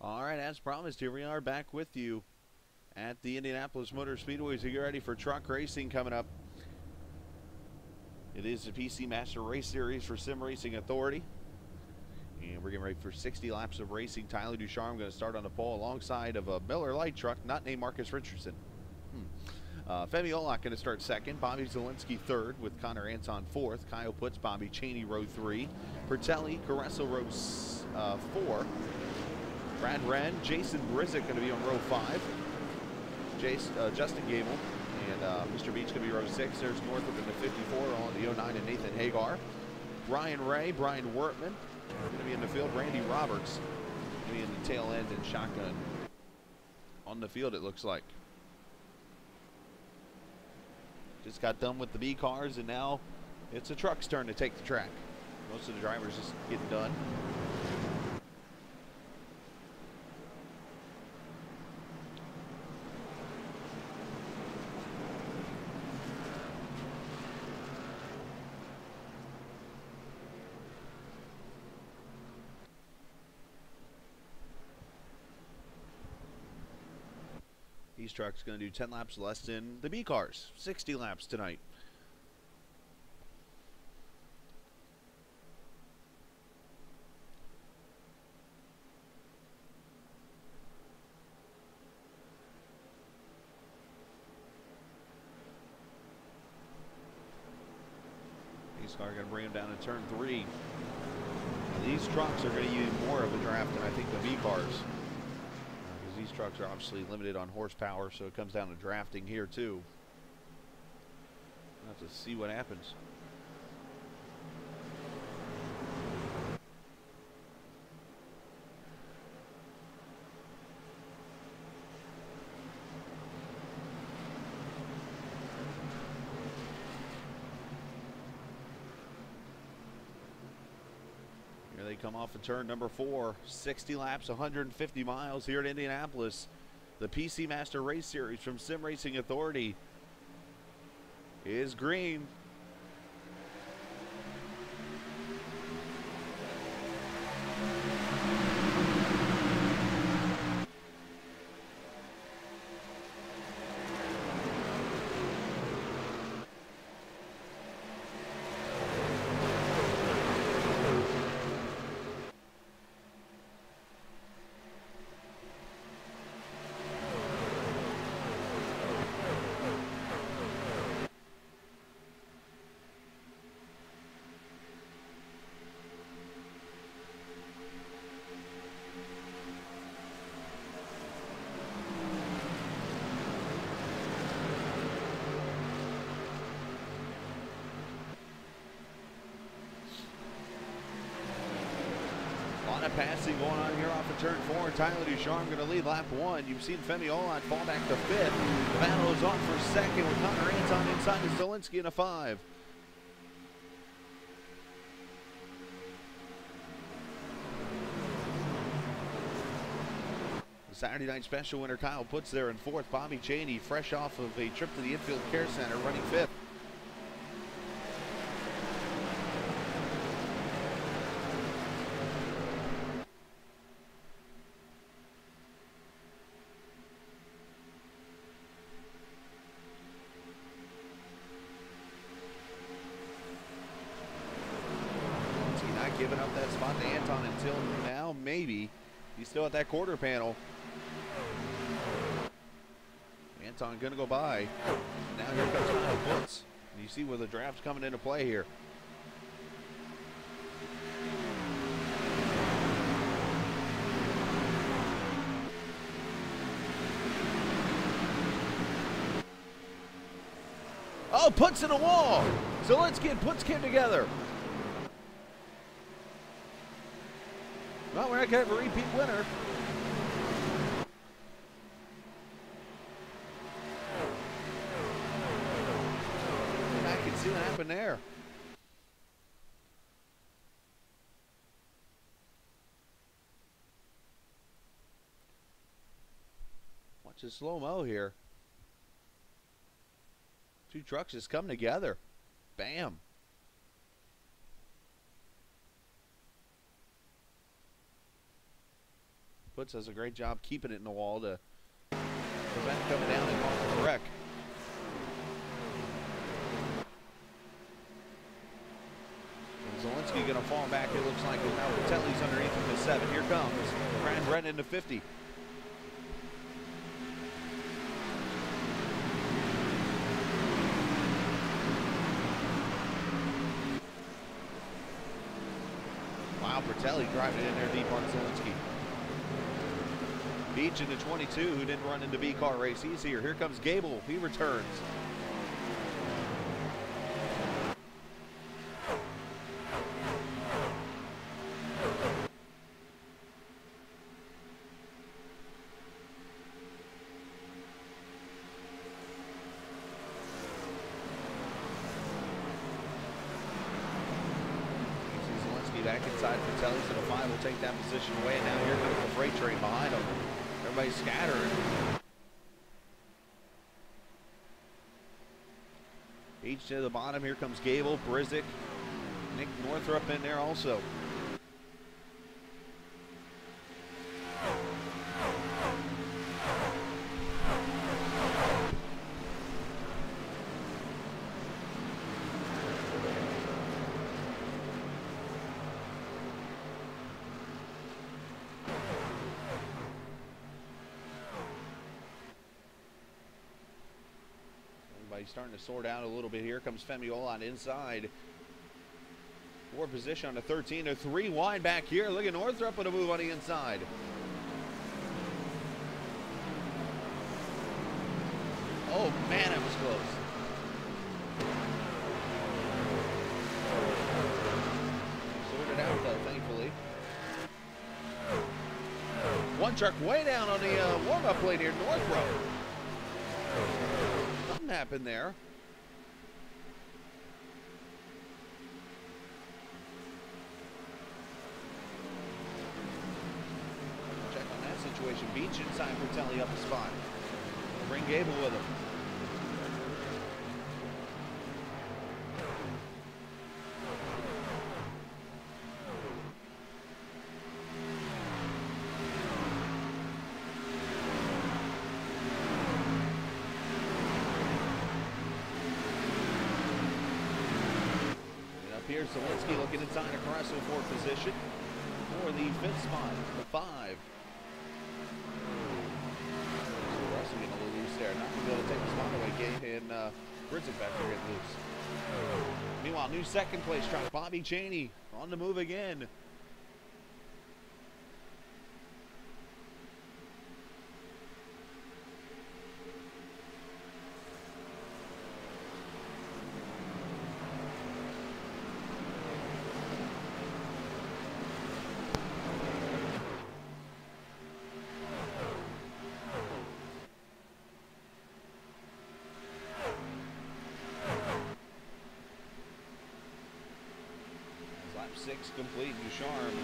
All right, as promised, here we are back with you at the Indianapolis Motor Speedway to get ready for truck racing coming up. It is the PC Master Race Series for Sim Racing Authority. And we're getting ready for 60 laps of racing. Tyler Ducharme going to start on the pole alongside of a Miller Light truck, not named Marcus Richardson. Femi Olak going to start second. Bobby Zielinski third with Connor Anton fourth. Kyle Putz, Bobby Cheney row 3. Bertelli, Caresso row 4. Brad Wren, Jason Brizick going to be on row 5. Justin Gable and Mr. Beach going to be row 6. There's Northrop in the 54 on the 09 and Nathan Hagar. Ryan Ray, Brian Wortman going to be in the field. Randy Roberts going to be in the tail end and shotgun on the field, it looks like. Just got done with the B cars and now it's the truck's turn to take the track. Most of the drivers just getting done. These trucks going to do 10 laps less than the B cars. 60 laps tonight. These cars are going to bring them down to turn 3. These trucks are going to use more of a draft than I think the B cars. These trucks are obviously limited on horsepower, so it comes down to drafting here too. We'll have to see what happens. They come off of turn number 4, 60 laps, 150 miles here at Indianapolis. The PC Master Race Series from Sim Racing Authority is green. Passing going on here off of turn 4. Tyler Ducharme going to lead lap 1. You've seen Femi Olak fall back to 5th. The battle is on for 2nd with Connor Anton inside of Zielinski in a 5. The Saturday Night Special winner Kyle Putz there in 4th. Bobby Cheney fresh off of a trip to the Infield Care Center running 5th. Giving up that spot to Anton until now, maybe. He's still at that quarter panel. Anton gonna go by. Now here comes Kyle Putz. You see where the draft's coming into play here. Oh, Putz in a wall. So let's get Putz came together. Well, we're not going to have a repeat winner. I can see what happened there. Watch the slow-mo here. Two trucks just come together. Bam. Puts does a great job keeping it in the wall to prevent coming down and causing a wreck. Zielinski going to fall back, it looks like, and now Patelli's underneath him at 7. Here comes Grand Brennan into 50. Wow, Patelli driving it in there deep on Zielinski. Beach in the 22, who didn't run into B-car race. He's here. Here comes Gable. He returns. Back inside Patelli's at a 5 will take that position away, and now here comes the freight train behind him. Everybody's scattering. Each to the bottom. Here comes Gable, Brizik, Nick Northrup in there also. He's starting to sort out a little bit. Here comes Femi Olot inside. 4 position on the 13. They're 3 wide back here. Look at Northrup with a move on the inside. Oh man, it was close. Sorted out though, thankfully. One truck way down on the warm-up plate here, Northrup. Something happened there. Check on that situation. Beach inside Patelli up a spot. Bring Gable with him. Here's Zielinski looking inside a Carresso for position for the 5th spot, the 5. So Russell getting a little loose there, not going to be able to take the spot away. Gabe and Brizik back there getting loose. Meanwhile, new 2nd place truck, Bobby Chaney on the move again. Lap 6 complete. Ducharme.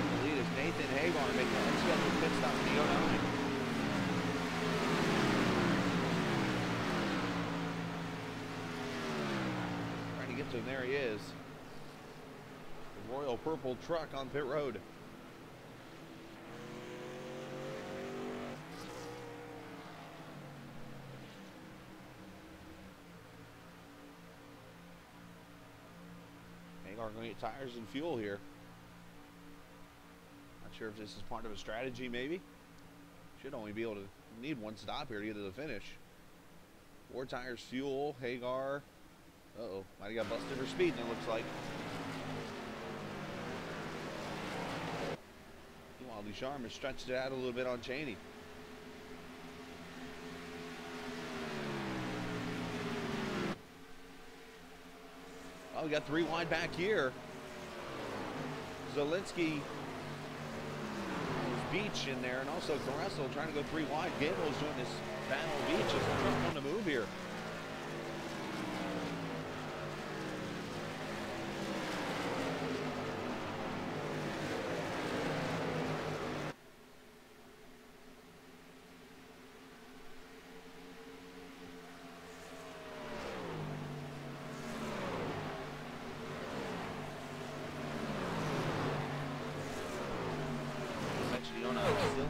The lead is Nathan Hagar making an unscheduled pit stop in the 09. Trying to get to him. There he is. The Royal Purple truck on pit road. Are going to get tires and fuel here. Not sure if this is part of a strategy, maybe. Should only be able to need 1 stop here to get to the finish. 4 tires, fuel, Hagar. Uh-oh, might have got busted for speeding, it looks like. Meanwhile, Ducharme has stretched it out a little bit on Chaney. Oh, we got 3 wide back here. Zielinski, Beach in there, and also Carresso trying to go 3 wide. Gable's doing this battle of Beach as the truck on the move here.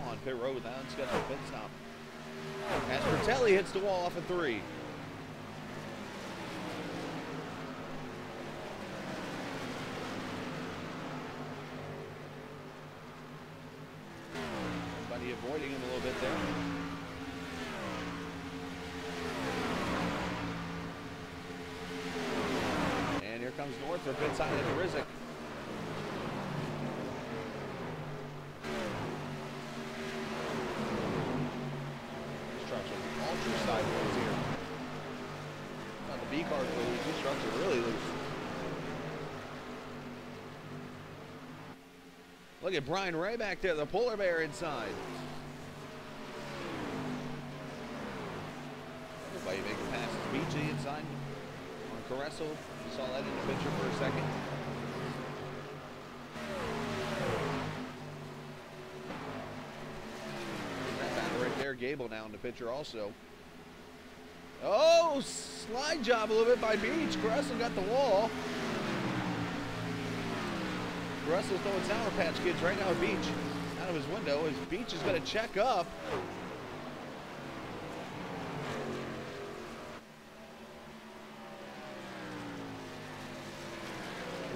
on pit road. Now it's got a pit stop. As Bertelli hits the wall off a 3. Everybody avoiding him a little bit there. And here comes Northrop inside of Rizik. Ultra sideways here. On the B cars are loose. These trucks are really loose. Look at Brian Ray back there, the polar bear inside. Everybody making passes. Beachy inside on Carresso. You saw that in the picture for a second. Right there, Gable now in the picture also. Oh, slide job a little bit by Beach. Carresso got the wall. Carresso's throwing Sour Patch Kids right now at Beach. Out of his window as Beach is going to check up.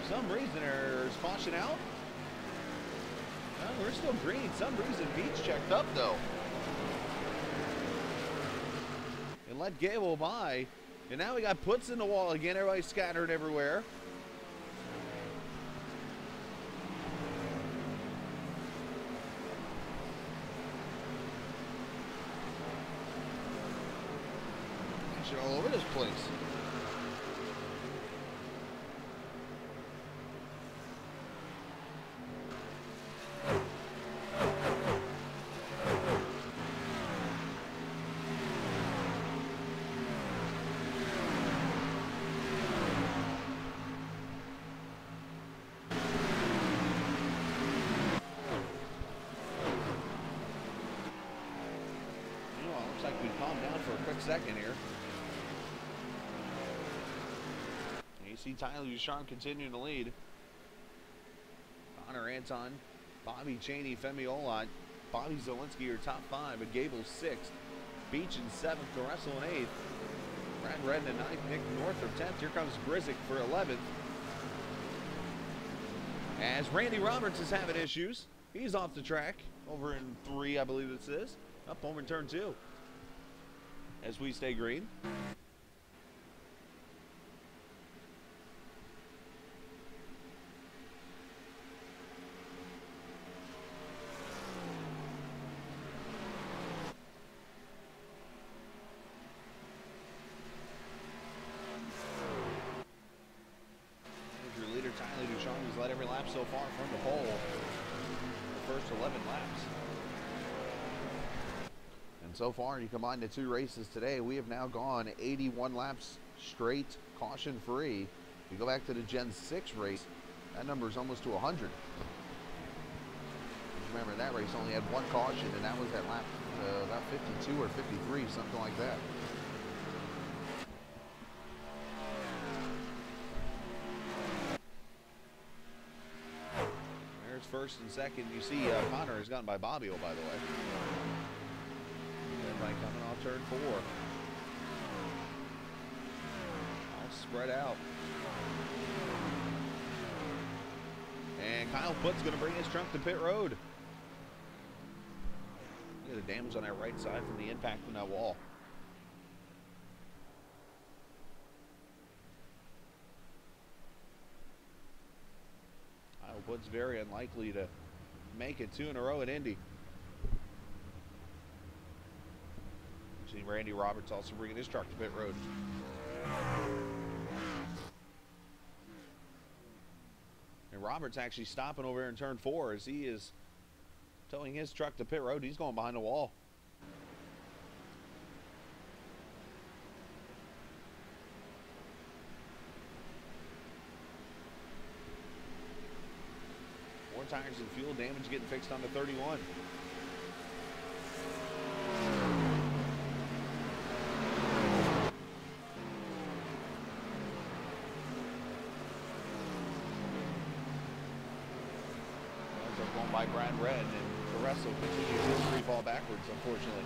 For some reason, there's caution out. No, we're still green. Some reason Beach checked up though. And let Gable by. And now we got puts in the wall again. Everybody's scattered everywhere. Action all over this place. Like we calmed down for a quick second here. And you see Tyler Ducharme continuing to lead. Connor Anton, Bobby Cheney, Femi Olot, Bobby Zielinski are top 5, but Gable's 6th. Beach in 7th, Carresso in 8th. Brad Redden in 9th, Nick Northrop 10th. Here comes Grizik for 11th. As Randy Roberts is having issues. He's off the track. Over in 3, I believe this is. Up over in turn 2. As we stay green. Your leader Tyler Ducharme has led every lap so far from the pole. The first 11 laps. So far, you combine the 2 races today, we have now gone 81 laps straight, caution-free. You go back to the Gen 6 race, that number is almost to 100. Remember, that race only had 1 caution, and that was at lap about 52 or 53, something like that. There's first and second. You see Connor has gotten by Bobbio, by the way. Coming off turn 4. All spread out. And Kyle Putt's going to bring his truck to pit road. Look at the damage on that right side from the impact from that wall. Kyle Putt's very unlikely to make it 2 in a row at Indy. Randy Roberts also bringing his truck to pit road. And Roberts actually stopping over here in turn 4 as he is towing his truck to pit road. He's going behind the wall. More tires and fuel damage getting fixed on the 31. By Brad Red and Carreso continues his free fall backwards, unfortunately.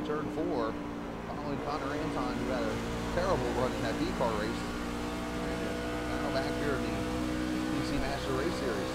Turn 4, following Connor Anton, who had a terrible run in that D-car race. Now back here in the PC Master Race Series.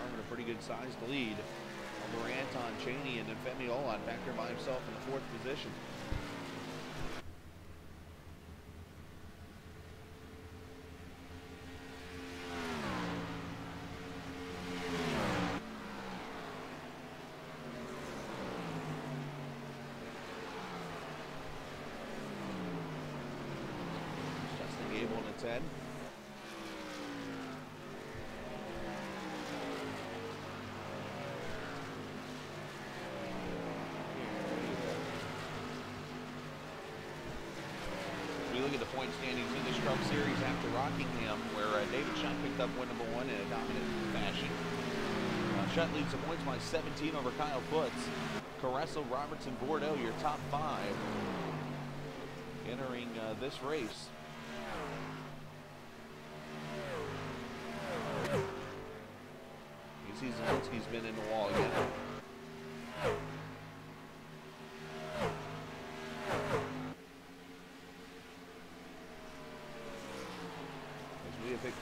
A pretty good sized lead over Anton Chaney, and then Femi Olan back there by himself in the 4th position. Justin Gable in its head. Look at the point standings in this truck series after Rockingham, where David Shutt picked up win number 1 in a dominant fashion. Shutt leads the points by 17 over Kyle Foots. Carreso, Robertson, Bordeaux, your top 5 entering this race. You see Zelensky's been in the wall again.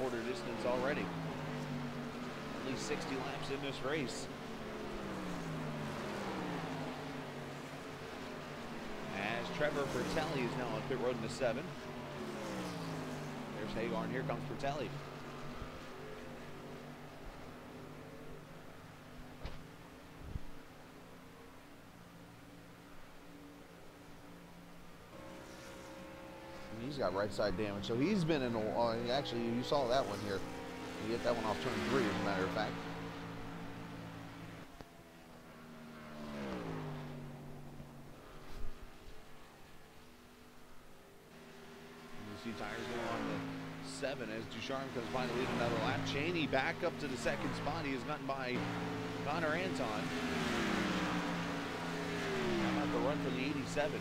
Quarter distance already. At least 60 laps in this race. As Trevor Bertelli is now on pit road in the 7. There's Hagar, and here comes Bertelli. He's got right side damage, so he's been in the actually, you saw that one here. You get that one off turn 3, as a matter of fact. You see tires go on the 7 as Ducharme comes by to lead another lap. Chaney back up to the 2nd spot. He is gotten by Connor Anton. How about the run for the 87?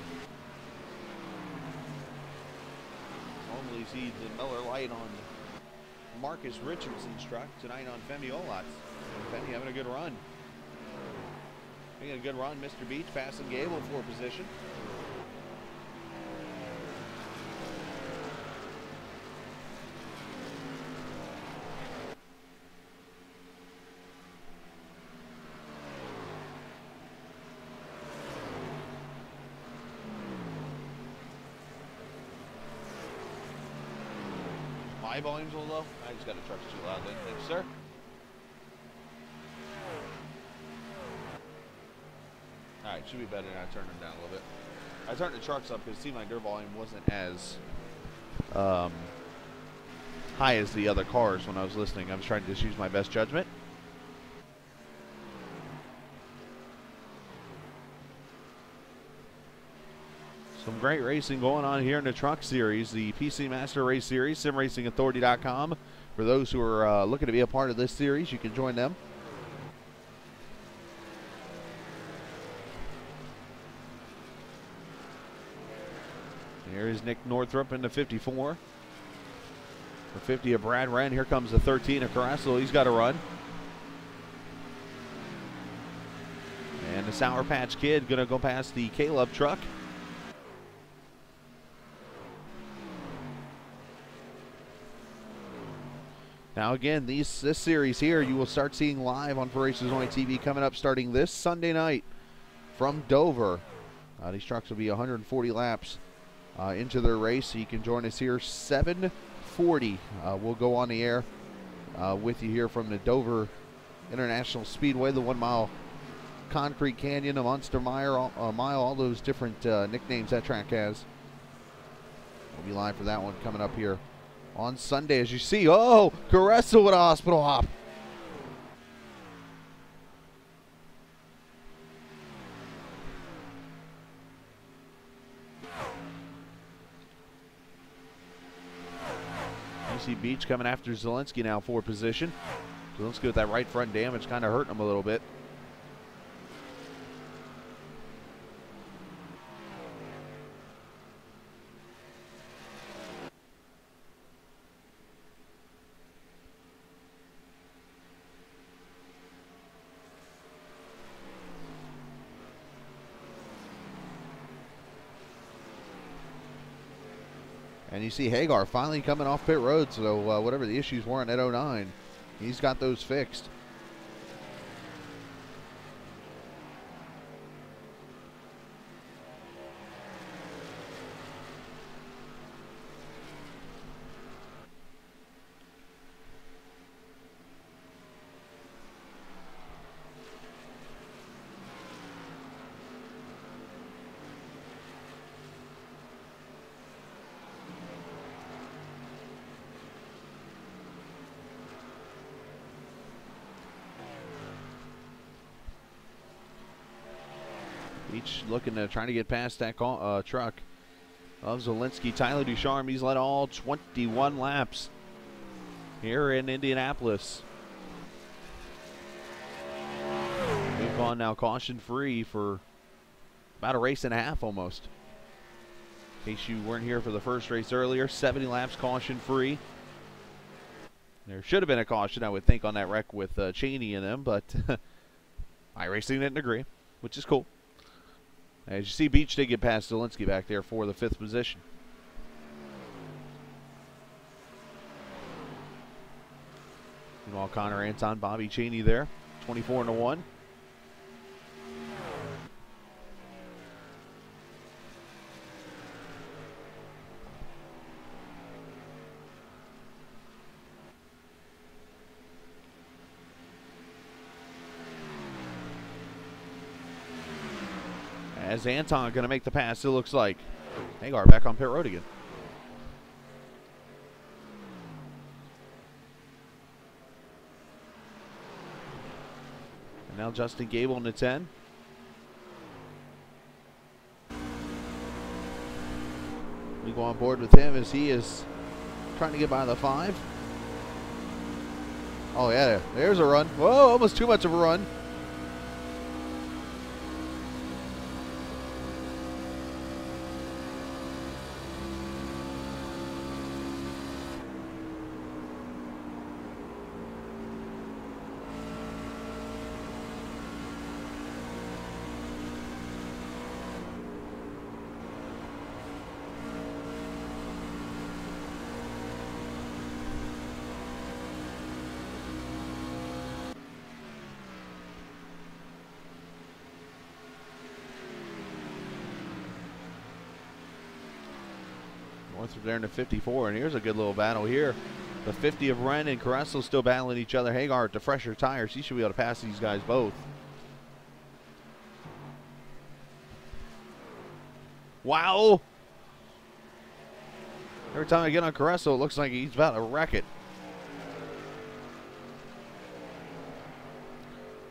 Normally you see the Miller Lite on Marcus Richardson's truck. Tonight on Femi Olot's. Femi having a good run. Having a good run. Mr. Beach passing Gable for position. My volume's a little low. I just got the trucks too loud then. Thank you, sir. Alright, should be better now. I turned them down a little bit. I turned the trucks up because it seemed like their volume wasn't as high as the other cars when I was listening. I was trying to just use my best judgment. Some great racing going on here in the truck series, the PC Master Race Series, simracingauthority.com. For those who are looking to be a part of this series, you can join them. Here is Nick Northrup in the 54. The 50 of Brad Wren. Here comes the 13 of Carreso. He's got a run. And the Sour Patch Kid going to go past the Caleb truck. Now again, this series here you will start seeing live on For Racers Only TV coming up starting this Sunday night from Dover. These trucks will be 140 laps into their race, so you can join us here 7:40. We'll go on the air with you here from the Dover International Speedway, the 1 mile concrete canyon, a Monster Mile, all those different nicknames that track has. We'll be live for that one coming up here on Sunday. As you see, oh, Caressa with a hospital hop. You see Beach coming after Zielinski now for position. Zielinski with that right front damage kind of hurting him a little bit. And you see Hagar finally coming off pit road, so whatever the issues were in that 09, he's got those fixed. Each looking to trying to get past that truck of Zielinski. Tyler Ducharme, he's led all 21 laps here in Indianapolis. We've gone now caution free for about a race and a half almost. In case you weren't here for the first race earlier, 70 laps caution free. There should have been a caution, I would think, on that wreck with Cheney in them, but iRacing didn't agree, which is cool. As you see, Beach did get past Zielinski back there for the 5th position. Meanwhile, Connor Anton, Bobby Cheney there, 24-1. As Anton going to make the pass, it looks like. Hagar back on pit road again. And now Justin Gable in the 10. We go on board with him as he is trying to get by the 5. Oh yeah, there's a run. Whoa, almost too much of a run. Northrop there in the 54, and here's a good little battle here. The 50 of Wren and Caressa still battling each other. Hagar with the fresher tires. He should be able to pass these guys both. Wow. Every time I get on Caressa, it looks like he's about to wreck it.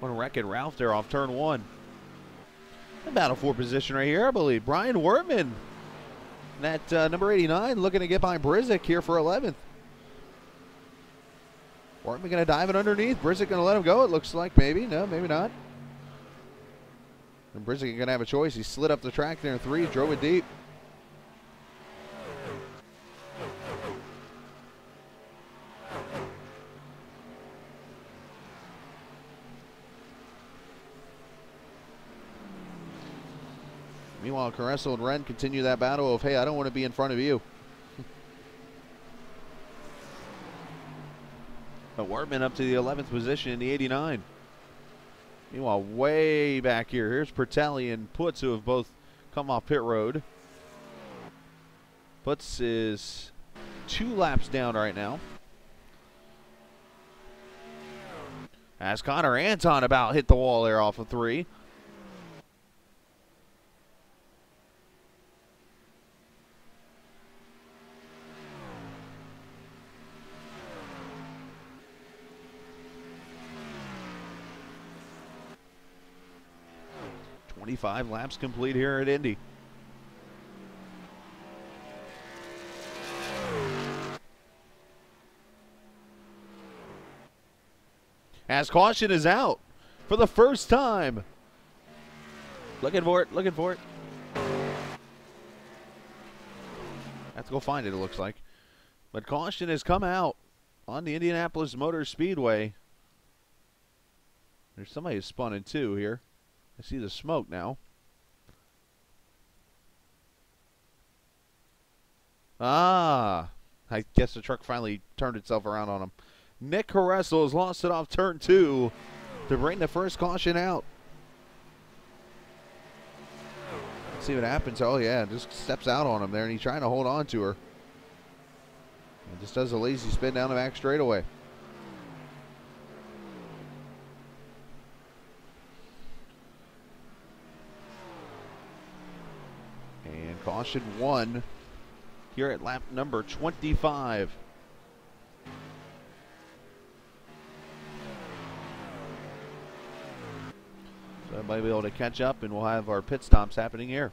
Want to wreck it, Ralph there off turn 1. The battle for position right here, I believe. Brian Wortman. That number 89 looking to get by Brizik here for 11th. Wortman going to dive it underneath. Brizik going to let him go, it looks like. Maybe. No, maybe not. And Brizik going to have a choice. He slid up the track there in 3, drove it deep. Meanwhile, Caressa and Wren continue that battle of, hey, I don't want to be in front of you. But Wortman up to the 11th position in the 89. Meanwhile, way back here, here's Pertelli and Putz, who have both come off pit road. Putz is 2 laps down right now. As Connor Anton about hit the wall there off of 3. "25 laps complete here at Indy." As caution is out for the first time. Looking for it, looking for it. Have to go find it, it looks like. But caution has come out on the Indianapolis Motor Speedway. There's somebody who's spun in 2 here. I see the smoke now. Ah, I guess the truck finally turned itself around on him. Nick Caressel has lost it off turn 2 to bring the first caution out. Let's see what happens. Oh, yeah, just steps out on him there, and he's trying to hold on to her. And just does a lazy spin down the back straightaway. And caution 1 here at lap number 25. So everybody will be able to catch up, and we'll have our pit stops happening here.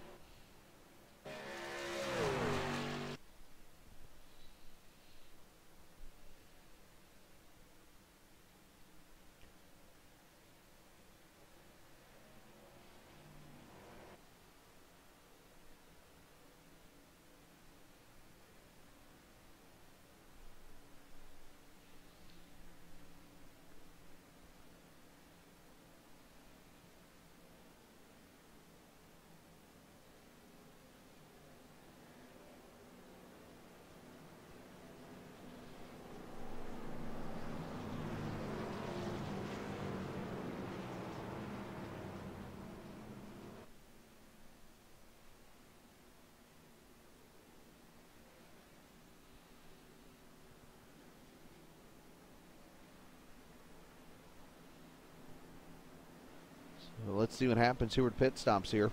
So let's see what happens here with pit stops here.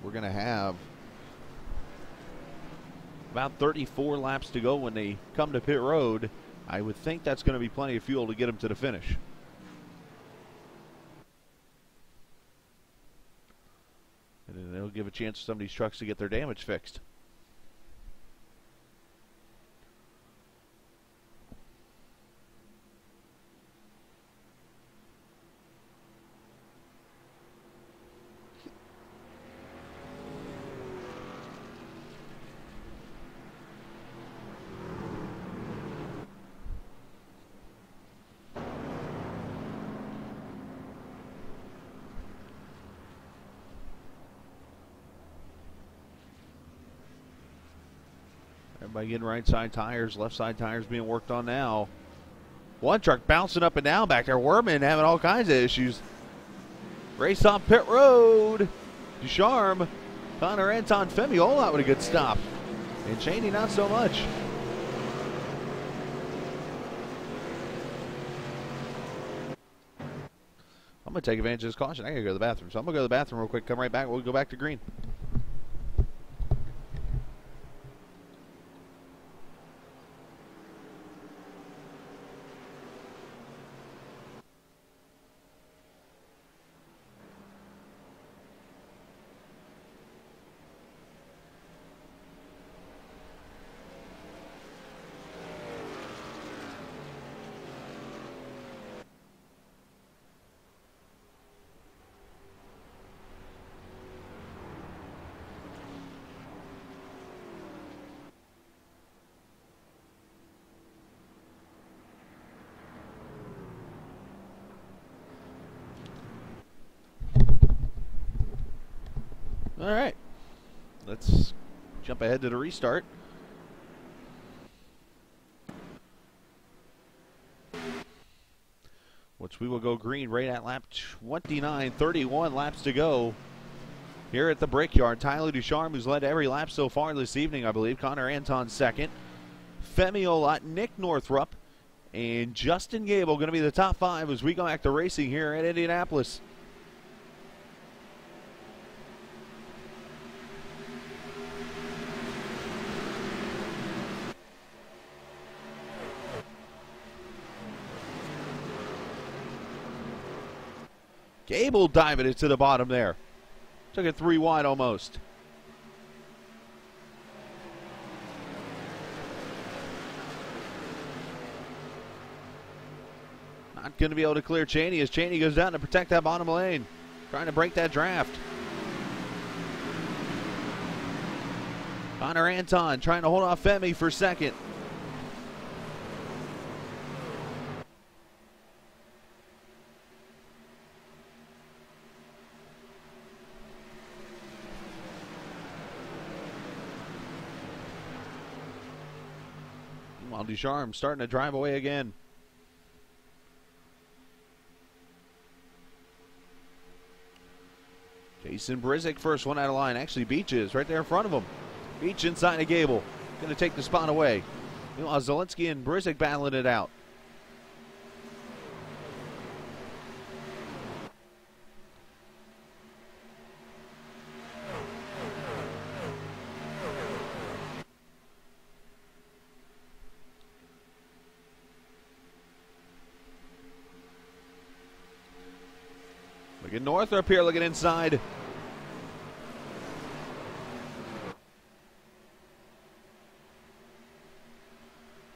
We're going to have about 34 laps to go when they come to pit road. I would think that's going to be plenty of fuel to get them to the finish. And then it'll give a chance for some of these trucks to get their damage fixed. Everybody getting right side tires, left side tires being worked on now. One truck bouncing up and down back there. Wortman having all kinds of issues. Race off pit road. Ducharme, Connor Anton, Femiola with a good stop. And Cheney not so much. I'm going to take advantage of this caution. I got to go to the bathroom. So I'm going to go to the bathroom real quick. Come right back. We'll go back to green. All right, let's jump ahead to the restart. which we will go green right at lap 29. 31 laps to go here at the Brickyard. Tyler Ducharme, who's led every lap so far this evening, I believe. Connor Anton second. Femi Olot, Nick Northrup, and Justin Gable going to be the top 5 as we go back to racing here at Indianapolis. Gable diving it to the bottom there. Took it 3 wide almost. Not going to be able to clear Cheney as Cheney goes down to protect that bottom lane. Trying to break that draft. Connor Anton trying to hold off Femi for second. While Ducharme starting to drive away again. Jason Brizik, first one out of line. Actually, Beach is right there in front of him. Beach inside of Gable. Going to take the spot away. Meanwhile, Zielinski and Brizik battling it out. Look at Northrup here, looking inside.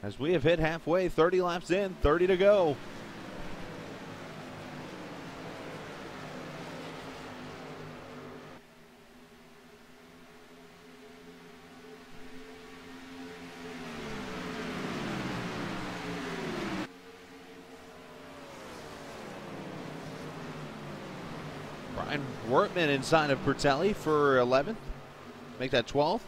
As we have hit halfway, 30 laps in, 30 to go. Brian Wortman inside of Bertelli for 11th. Make that 12th.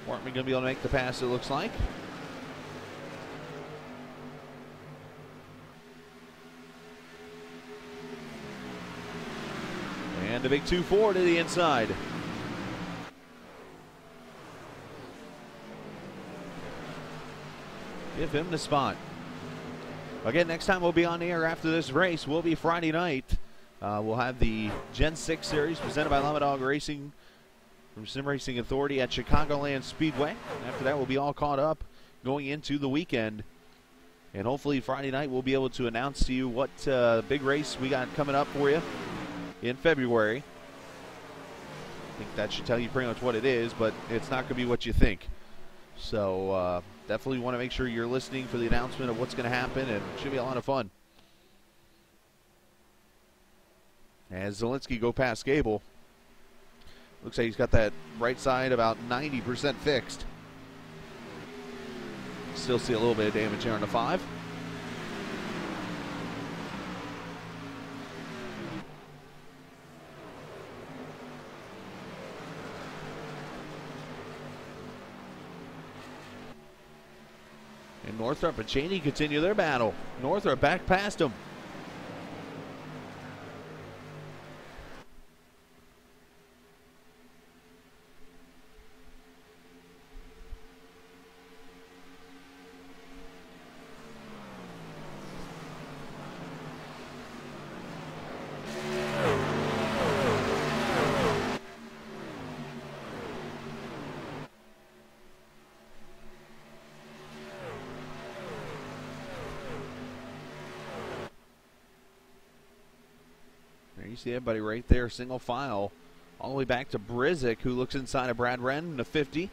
Wortman going to be able to make the pass, it looks like. And a big 2-4 to the inside. Give him the spot. Again, next time we'll be on the air after this race will be Friday night. We'll have the Gen 6 Series presented by Llama Dog Racing from Sim Racing Authority at Chicagoland Speedway. After that, we'll be all caught up going into the weekend. And hopefully Friday night we'll be able to announce to you what big race we got coming up for you in February. I think that should tell you pretty much what it is, but it's not going to be what you think. So definitely want to make sure you're listening for the announcement of what's going to happen, and it should be a lot of fun. As Zielinski go past Gable. Looks like he's got that right side about 90% fixed. Still see a little bit of damage here on the 5. And Northrup and Cheney continue their battle. Northrup back past him. You see everybody right there, single file, all the way back to Brizik, who looks inside of Brad Wren in the 50.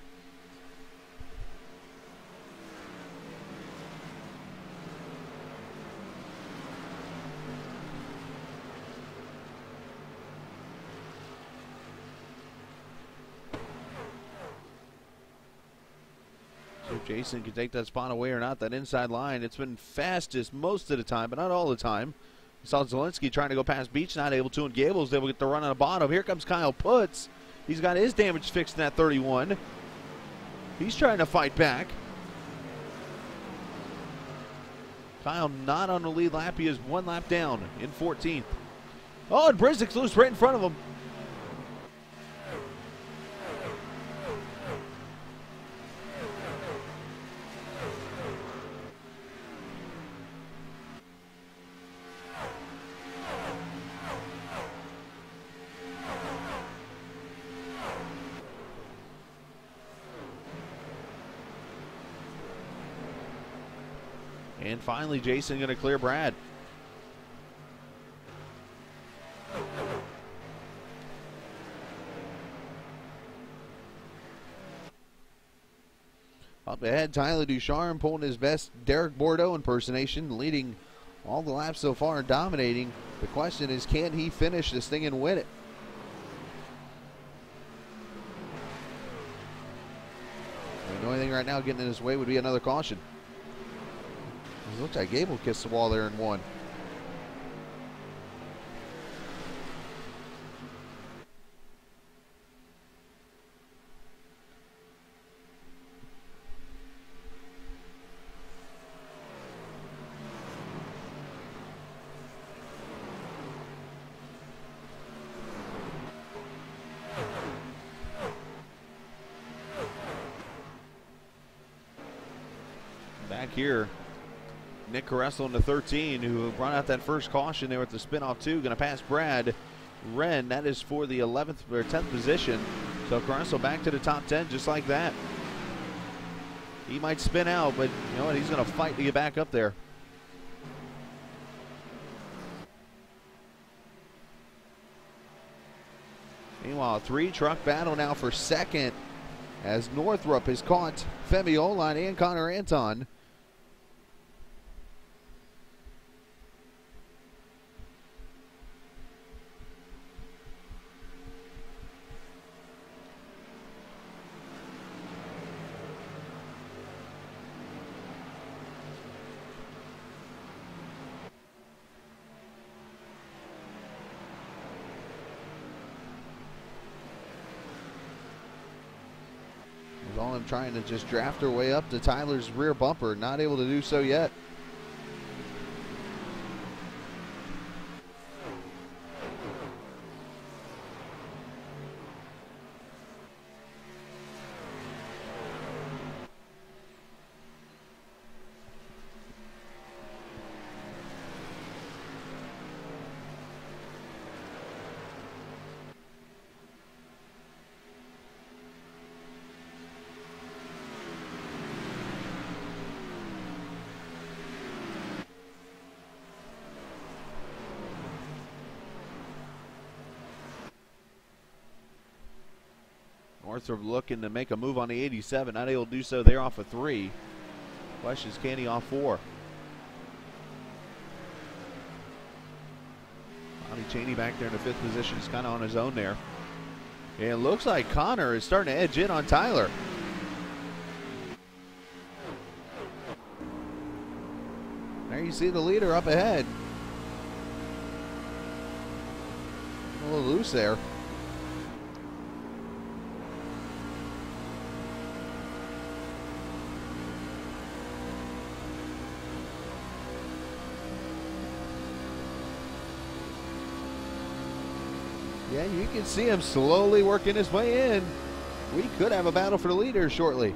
So if Jason can take that spot away or not, that inside line, it's been fastest most of the time, but not all the time. We saw Zielinski trying to go past Beach, not able to, and Gable's able to get the run on the bottom. Here comes Kyle Putz. He's got his damage fixed in that 31. He's trying to fight back. Kyle not on the lead lap. He is 1 lap down in 14th. Oh, and Brisnick's loose right in front of him. And finally, Jason going to clear Brad. Up ahead, Tyler Ducharme pulling his best Derek Bordeaux impersonation, leading all the laps so far and dominating. The question is, can he finish this thing and win it? The only thing right now getting in his way would be another caution. It looks like Gable kissed the wall there and won. Back here, Nick Caressel in the 13, who brought out that first caution there with the spin-off 2, going to pass Brad Wren. That is for the 11th or 10th position. So Caressel back to the top 10 just like that. He might spin out, but you know what? He's going to fight to get back up there. Meanwhile, 3-truck battle now for second as Northrup has caught Femi Oline and Connor Anton. All I'm trying to just draft her way up to Tyler's rear bumper. Not able to do so yet. Northrop looking to make a move on the 87. Not able to do so there off of 3. Question is, can he off 4? Bobby Cheney back there in the 5th position is kind of on his own there. And it looks like Connor is starting to edge in on Tyler. There you see the leader up ahead. A little loose there. Yeah, you can see him slowly working his way in. We could have a battle for the leader shortly.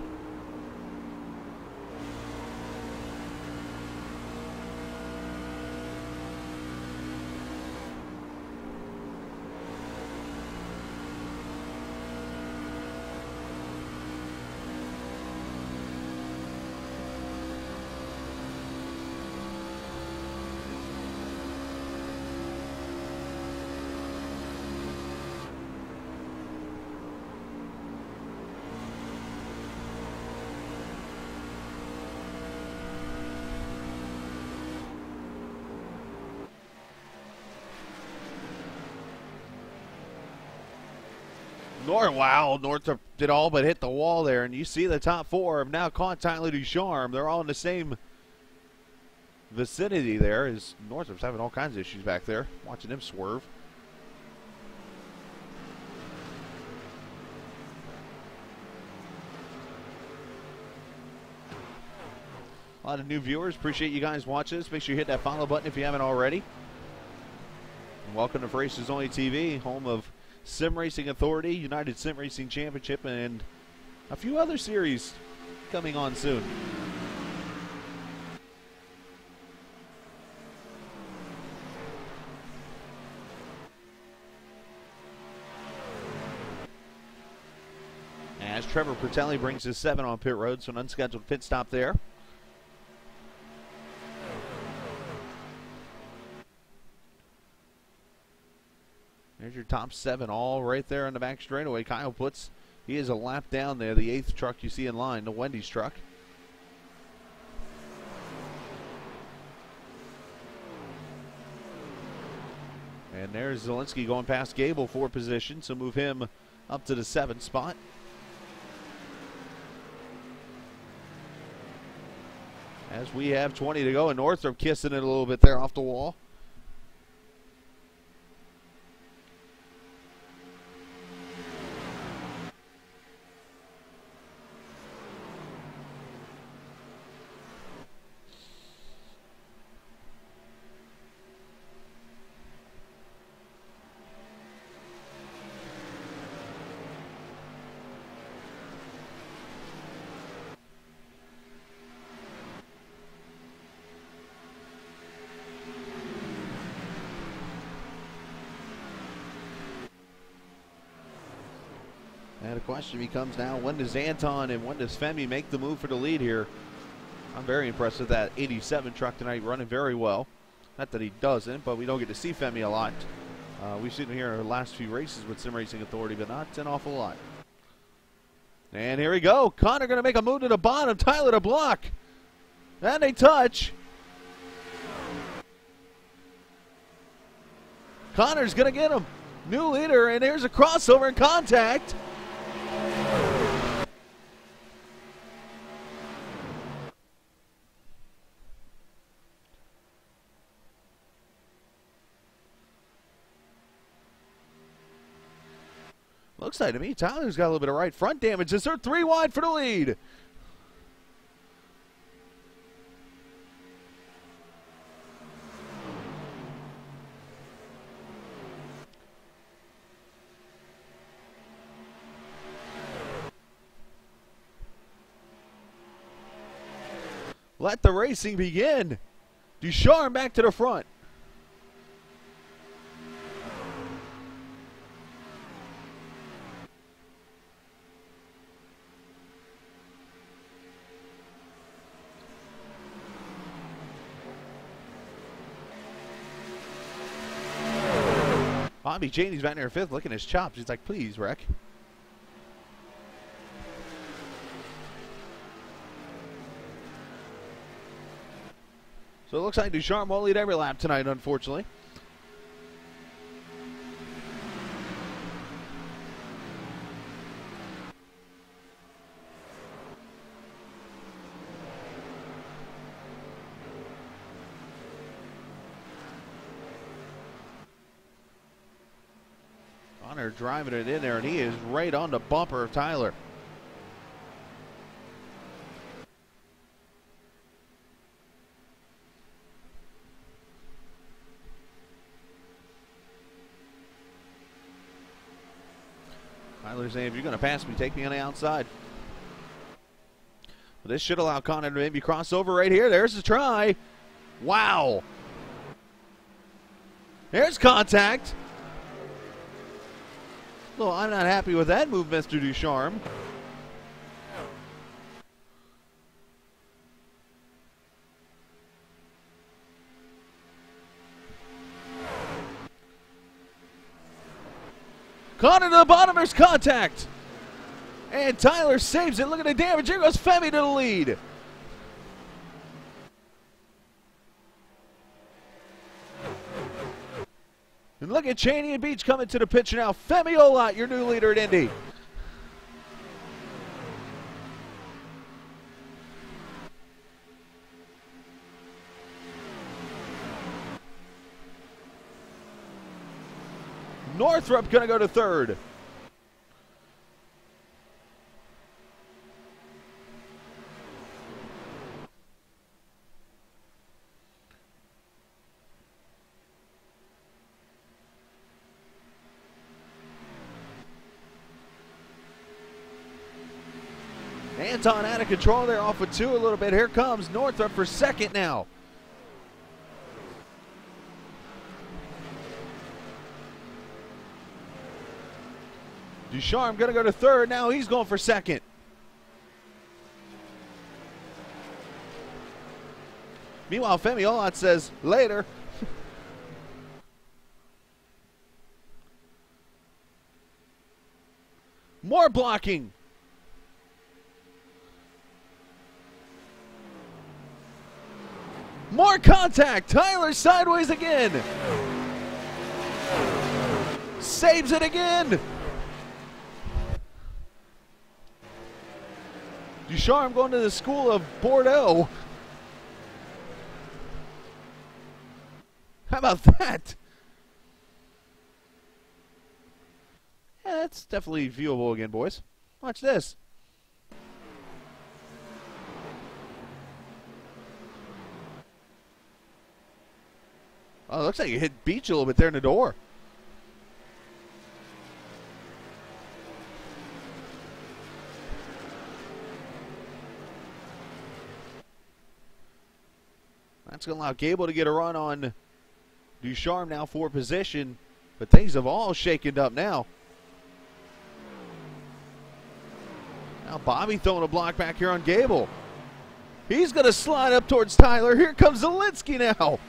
Wow, Northrop did all but hit the wall there, and you see the top 4 have now caught Tyler Ducharme. They're all in the same vicinity there, as Northrop's having all kinds of issues back there. Watching him swerve. lot of new viewers. Appreciate you guys watching this. Make sure you hit that follow button if you haven't already. And welcome to Racers Only TV, home of Sim Racing Authority, United Sim Racing Championship, and a few other series coming on soon. As Trevor Pertelli brings his 7 on pit road, so an unscheduled pit stop there. There's your top 7 all right there on the back straightaway. Kyle Putz, he is a lap down there, the 8th truck you see in line, the Wendy's truck. And there's Zielinski going past Gable for position, so move him up to the 7th spot. As we have 20 to go, and Northrop kissing it a little bit there off the wall. And the question becomes now, when does Anton and when does Femi make the move for the lead here? I'm very impressed with that 87 truck tonight, running very well. Not that he doesn't, but we don't get to see Femi a lot. We've seen him here in the last few races with Sim Racing Authority, but not an awful lot. And here we go. Connor going to make a move to the bottom. Tyler to block. And they touch. Connor's going to get him. New leader, and there's a crossover and contact. Looks like to me Tyler's got a little bit of right front damage. They're 3 wide for the lead. Let the racing begin. Ducharme back to the front. Bobby Janey's back there 5th, looking at his chops. He's like, please, wreck. So it looks like Ducharme won't lead every lap tonight, unfortunately. Connor driving it in there, and he is right on the bumper of Tyler. Tyler's saying, if you're going to pass me, take me on the outside. Well, this should allow Connor to maybe cross over right here. There's the try. Wow. There's contact. Well, I'm not happy with that move, Mr. Ducharme. Connor to the bottom, there's contact. And Tyler saves it. Look at the damage. Here goes Femi to the lead. And look at Cheney and Beach coming to the picture now. Femi Olot, your new leader at Indy. Northrop going to go to 3rd. Anton out of control there off of 2 a little bit. Here comes Northrup for second now. Ducharme going to go to third. Now he's going for second. Meanwhile, Femi Olat says, later. More blocking. More contact. Tyler sideways again. Saves it again. Ducharme going to the school of Bordeaux. How about that? Yeah, that's definitely viewable again, boys. Watch this. Oh, it looks like you hit Beach a little bit there in the door. That's going to allow Gable to get a run on Ducharme now for position, but things have all shaken up now. Now Bobby throwing a block back here on Gable. He's going to slide up towards Tyler. Here comes Zielinski now.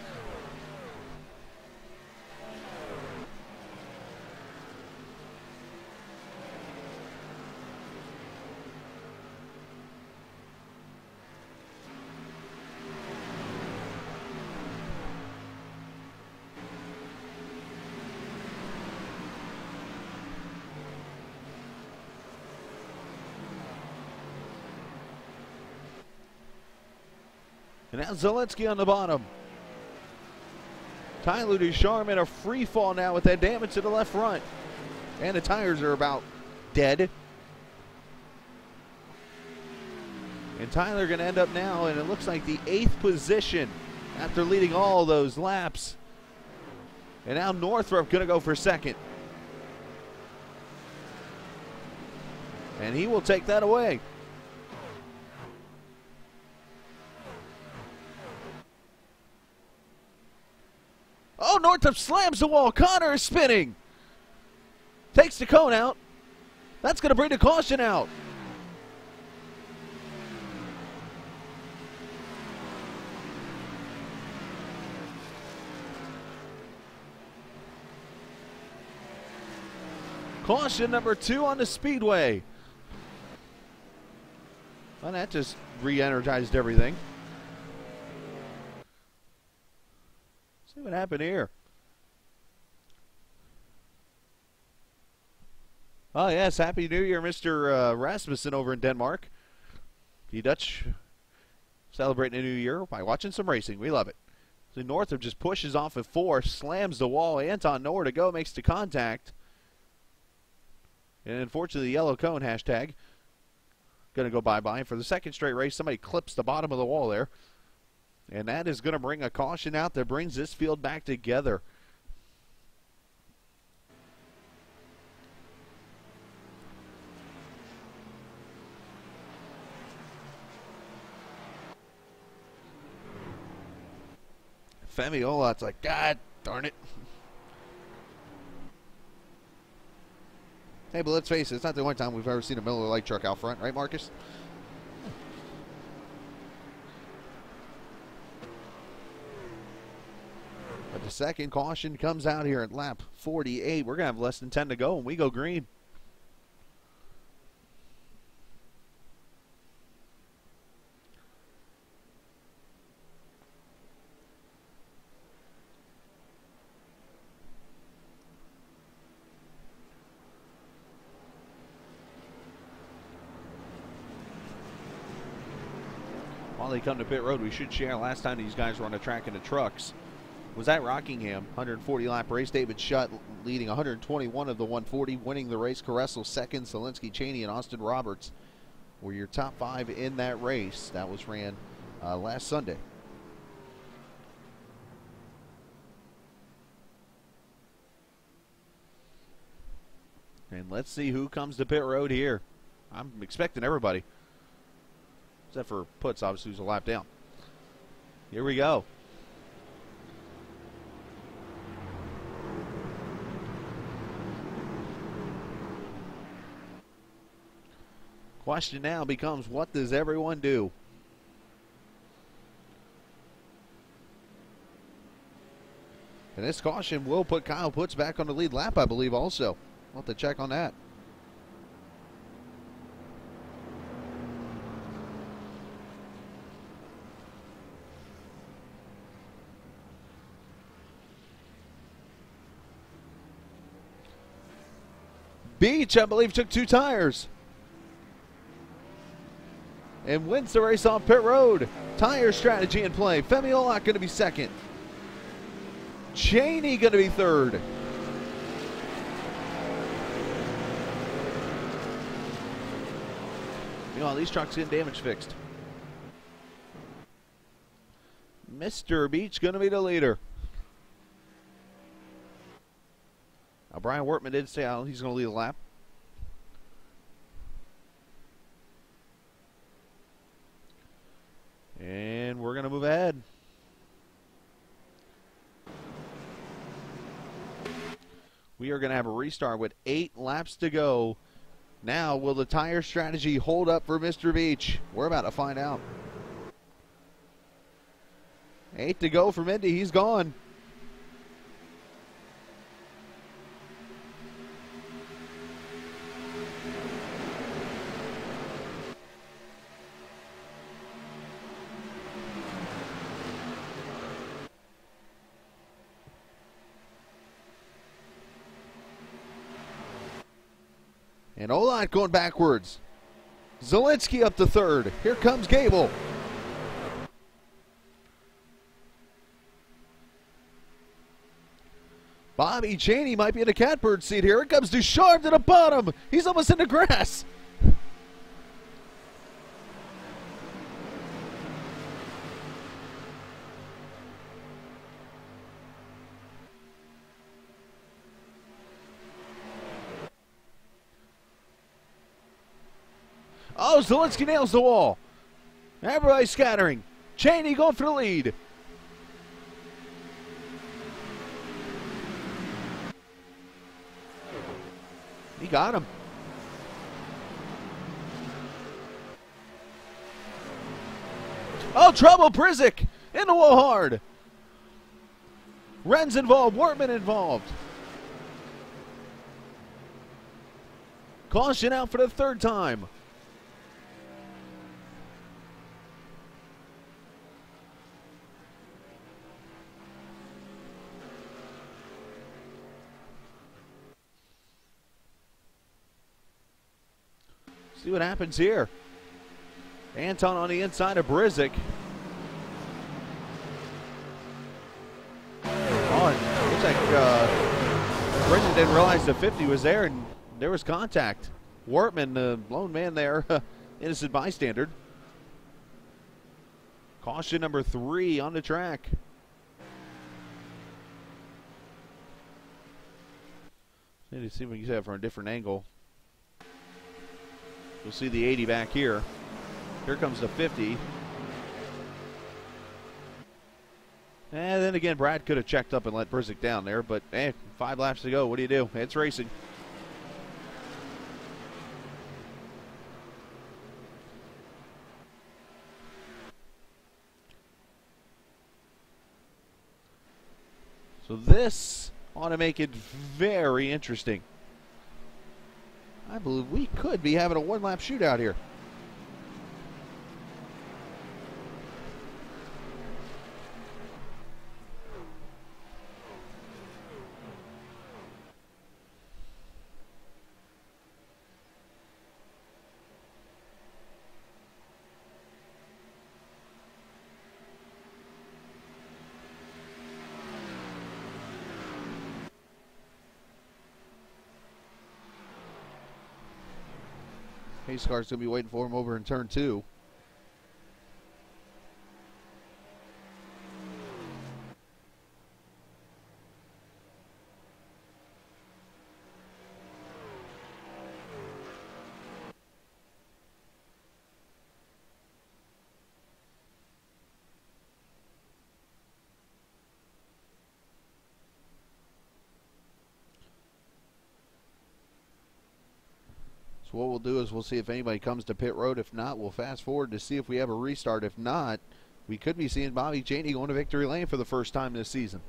And now Zielinski on the bottom. Tyler Ducharme in a free fall now with that damage to the left front. And the tires are about dead. And Tyler going to end up now, and it looks like the 8th position after leading all those laps. And now Northrup going to go for second. And he will take that away. Oh, Northrup slams the wall. Connor is spinning. Takes the cone out. That's going to bring the caution out. Caution number 2 on the speedway. Well, that just re-energized everything. See what happened here. Oh, yes. Happy New Year, Mr. Rasmussen over in Denmark. The Dutch celebrating a new year by watching some racing. We love it. So Northrup just pushes off at 4, slams the wall. Anton nowhere to go, makes the contact. And unfortunately, the yellow cone hashtag going to go bye-bye. For the second straight race, somebody clips the bottom of the wall there. And that is going to bring a caution out that brings this field back together. Femi Olat's like, God darn it. Hey, but let's face it, it's not the only time we've ever seen a Miller Lite truck out front, right, Marcus? But the second caution comes out here at lap 48. We're going to have less than 10 to go, and we go green. While they come to pit road, we should share last time these guys were on the track in the trucks was at Rockingham. 140 lap race. David Shutt leading 121 of the 140, winning the race. Caressel second. Zielinski, Cheney, and Austin Roberts were your top 5 in that race. That was ran last Sunday. And let's see who comes to pit road here. I'm expecting everybody. Except for Putz, obviously, who's a lap down. Here we go. Question now becomes, what does everyone do? And this caution will put Kyle Putz back on the lead lap, I believe, also. We'll have to check on that. Beach, I believe, took 2 tires and wins the race off pit road. Tire strategy in play. Femi Olak going to be second. Cheney going to be third. Meanwhile, these trucks getting damage fixed. Mr. Beach going to be the leader. Now, Brian Wortman did say he's going to lead a lap. And we're going to move ahead. We are going to have a restart with 8 laps to go. Now, will the tire strategy hold up for Mr. Beach? We're about to find out. 8 to go for Mindy. He's gone. And Olak going backwards. Zielinski up to third. Here comes Gable. Bobby Cheney might be in a catbird seat here. Here comes Ducharme to the bottom. He's almost in the grass. Oh, Zielinski nails the wall. Everybody scattering. Cheney going for the lead. He got him. Oh, trouble. Prizik in the wall hard. Ren's involved. Wortman involved. Caution out for the 3rd time. See what happens here. Anton on the inside of Brizik. Oh, looks like Brendan didn't realize the 50 was there, and there was contact. Wortman, the lone man there, innocent bystander. Caution number 3 on the track. Need to see if we can see that from a different angle. You'll see the 80 back here. Here comes the 50. And then again, Brad could have checked up and let Brizik down there, but 5 laps to go. What do you do? It's racing. So this ought to make it very interesting. I believe we could be having a 1-lap shootout here. Pace car's going to be waiting for him over in turn 2. So what we'll do is we'll see if anybody comes to pit road. If not, we'll fast forward to see if we have a restart. If not, we could be seeing Bobby Cheney going to victory lane for the first time this season.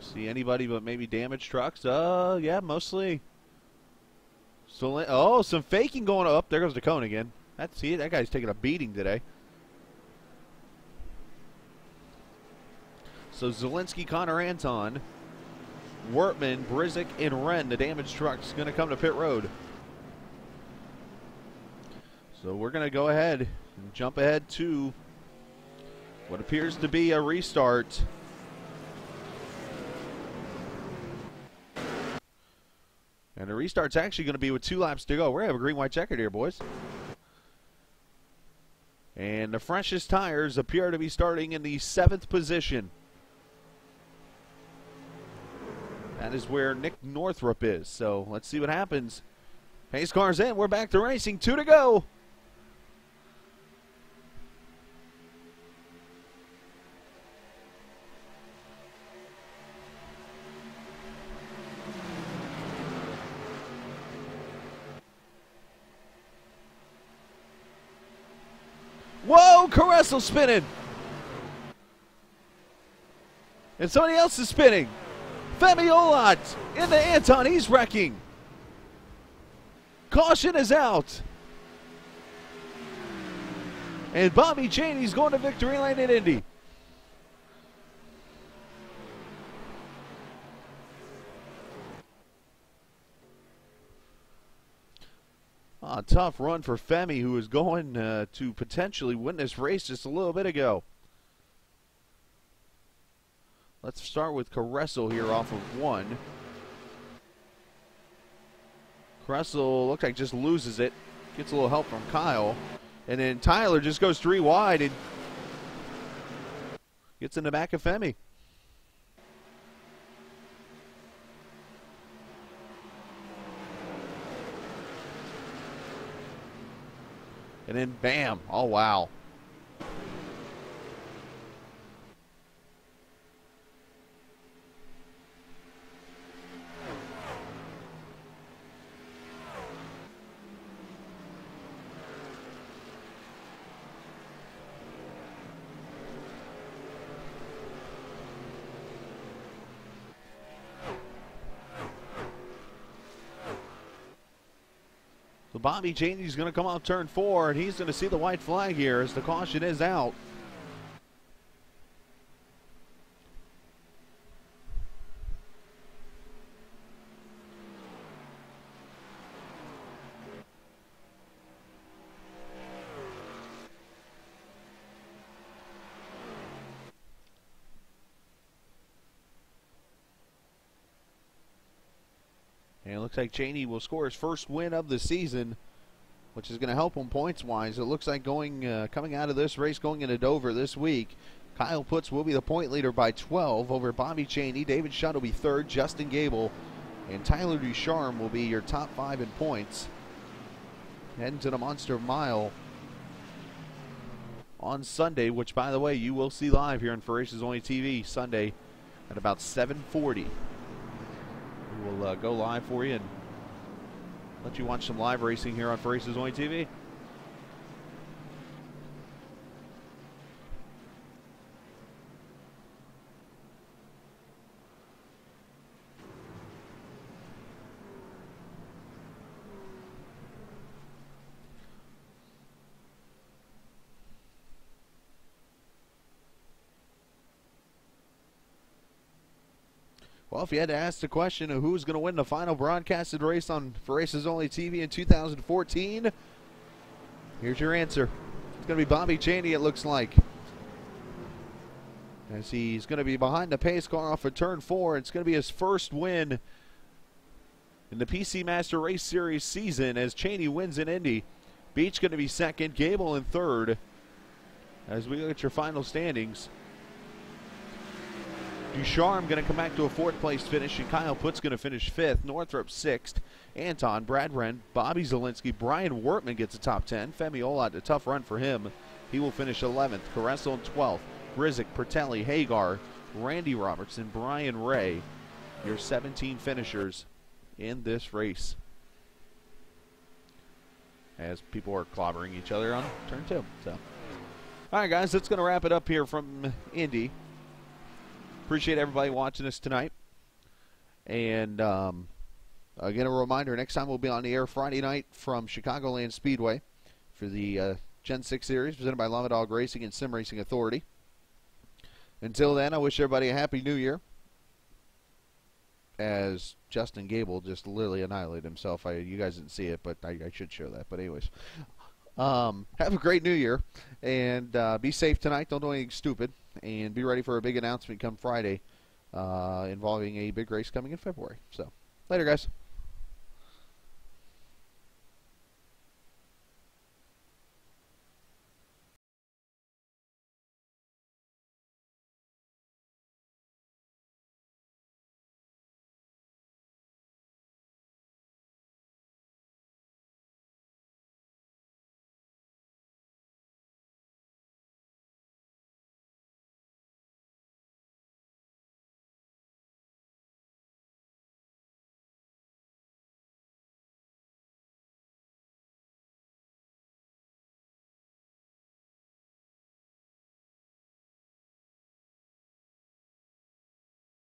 See anybody but maybe damaged trucks? Yeah, mostly. So, oh, some faking going up. There goes the cone again. See it. That guy's taking a beating today. So Zielinski, Connor Anton, Wortman, Brizik, and Wren, the damaged truck's going to come to pit road. So we're going to go ahead and jump ahead to what appears to be a restart. And the restart's actually going to be with 2 laps to go. We're going to have a green-white checkered here, boys. And the freshest tires appear to be starting in the 7th position. That is where Nick Northrup is. So let's see what happens. Pace car's in. We're back to racing. 2 to go. Whoa, Caressel spinning. And somebody else is spinning. Femi Olot into Anton. He's wrecking. Caution is out. And Bobby Cheney's going to victory lane in Indy. A tough run for Femi, who is going to potentially win this race just a little bit ago. Let's start with Caressel here off of 1. Caressel looks like just loses it. Gets a little help from Kyle. And then Tyler just goes 3 wide and gets in the back of Femi. And then bam. Oh, wow. So Bobby Cheney's going to come out turn 4, and he's going to see the white flag here as the caution is out. And it looks like Cheney will score his first win of the season, which is going to help him points-wise. It looks like coming out of this race, going into Dover this week, Kyle Putz will be the point leader by 12 over Bobby Cheney. David Shutt will be 3rd. Justin Gable and Tyler Ducharme will be your top 5 in points. Heading to the Monster Mile on Sunday, which, by the way, you will see live here on For Races Only TV Sunday at about 7:40. We'll go live for you and let you watch some live racing here on For Races Only TV. Well, if you had to ask the question of who's going to win the final broadcasted race on For Races Only TV in 2014, here's your answer. It's going to be Bobby Cheney, it looks like. as he's going to be behind the pace car off of turn 4. It's going to be his first win in the PC Master Race Series season as Cheney wins in Indy. Beach going to be second, Gable in third. As we look at your final standings, Ducharme going to come back to a 4th place finish, and Kyle Putt's going to finish 5th. Northrup 6th. Anton, Brad Wren, Bobby Zielinski, Brian Wortman gets a top 10. Femi Olot, a tough run for him. He will finish 11th. Caressel in 12th. Rizik, Pertelli, Hagar, Randy Robertson, Brian Ray, your 17 finishers in this race. As people are clobbering each other on turn 2. So, all right, guys, that's going to wrap it up here from Indy. Appreciate everybody watching us tonight. And again, a reminder, next time we'll be on the air Friday night from Chicagoland Speedway for the Gen 6 Series presented by Llama Dog Racing and Sim Racing Authority. Until then, I wish everybody a Happy New Year. As Justin Gable just literally annihilated himself. You guys didn't see it, but I should show that. But anyways, have a great New Year, and be safe tonight. Don't do anything stupid, and be ready for a big announcement come Friday involving a big race coming in February. So, later, guys.